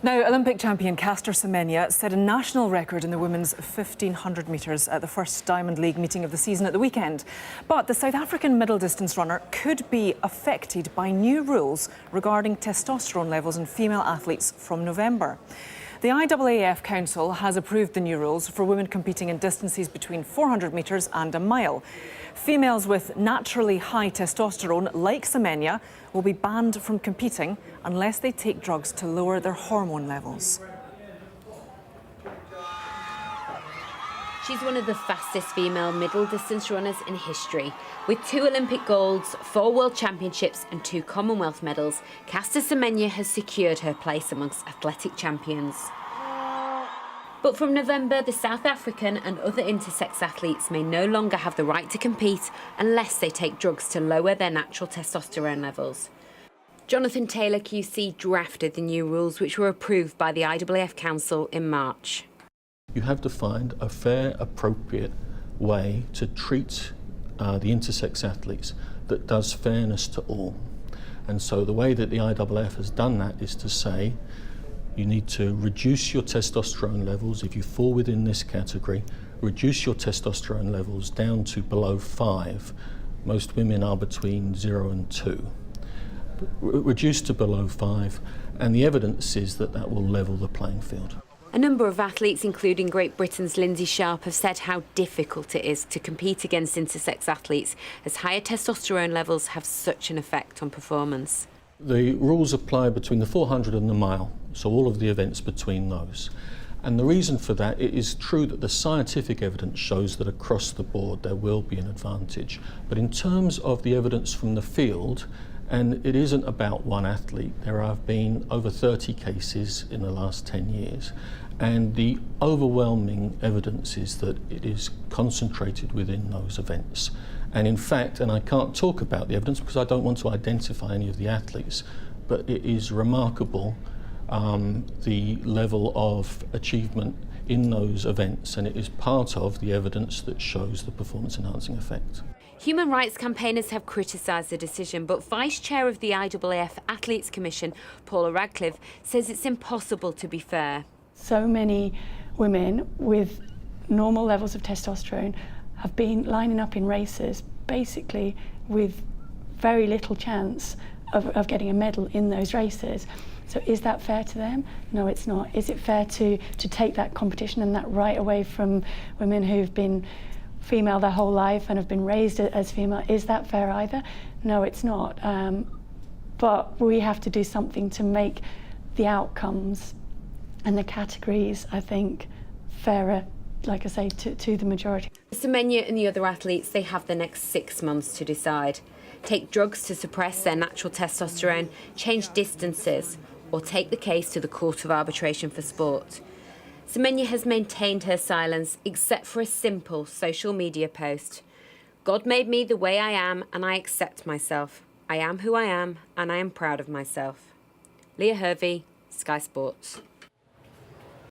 Now, Olympic champion Caster Semenya set a national record in the women's 1500 metres at the first Diamond League meeting of the season at the weekend. But the South African middle distance runner could be affected by new rules regarding testosterone levels in female athletes from November. The IAAF Council has approved the new rules for women competing in distances between 400 metres and a mile. Females with naturally high testosterone, like Semenya, will be banned from competing unless they take drugs to lower their hormone levels. She's one of the fastest female middle distance runners in history. With 2 Olympic golds, 4 World Championships and 2 Commonwealth medals, Caster Semenya has secured her place amongst athletic champions. But from November, the South African and other intersex athletes may no longer have the right to compete unless they take drugs to lower their natural testosterone levels. Jonathan Taylor QC drafted the new rules, which were approved by the IAAF Council in March. You have to find a fair, appropriate way to treat the intersex athletes that does fairness to all. And so the way that the IAAF has done that is to say, you need to reduce your testosterone levels. If you fall within this category, reduce your testosterone levels down to below 5. Most women are between 0 and 2. Reduce to below 5, and the evidence is that that will level the playing field. A number of athletes, including Great Britain's Lindsay Sharp, have said how difficult it is to compete against intersex athletes, as higher testosterone levels have such an effect on performance. The rules apply between the 400 and the mile, so all of the events between those. And the reason for that, it is true that the scientific evidence shows that across the board there will be an advantage. But in terms of the evidence from the field, and it isn't about one athlete, there have been over 30 cases in the last 10 years. And the overwhelming evidence is that it is concentrated within those events. And in fact, and I can't talk about the evidence because I don't want to identify any of the athletes, but it is remarkable the level of achievement in those events, and it is part of the evidence that shows the performance-enhancing effect. Human rights campaigners have criticised the decision, but Vice Chair of the IAAF Athletes Commission, Paula Radcliffe, says it's impossible to be fair. So many women with normal levels of testosterone have been lining up in races basically with very little chance of getting a medal in those races. So is that fair to them? No, it's not. Is it fair to take that competition and that right away from women who've been female their whole life and have been raised as female? Is that fair either? No, it's not. But we have to do something to make the outcomes and the categories, I think, fairer, like I say, to the majority. Semenya and the other athletes, they have the next 6 months to decide. Take drugs to suppress their natural testosterone, change distances, or take the case to the Court of Arbitration for Sport. Semenya has maintained her silence, except for a simple social media post. God made me the way I am, and I accept myself. I am who I am, and I am proud of myself. Leah Hervey, Sky Sports.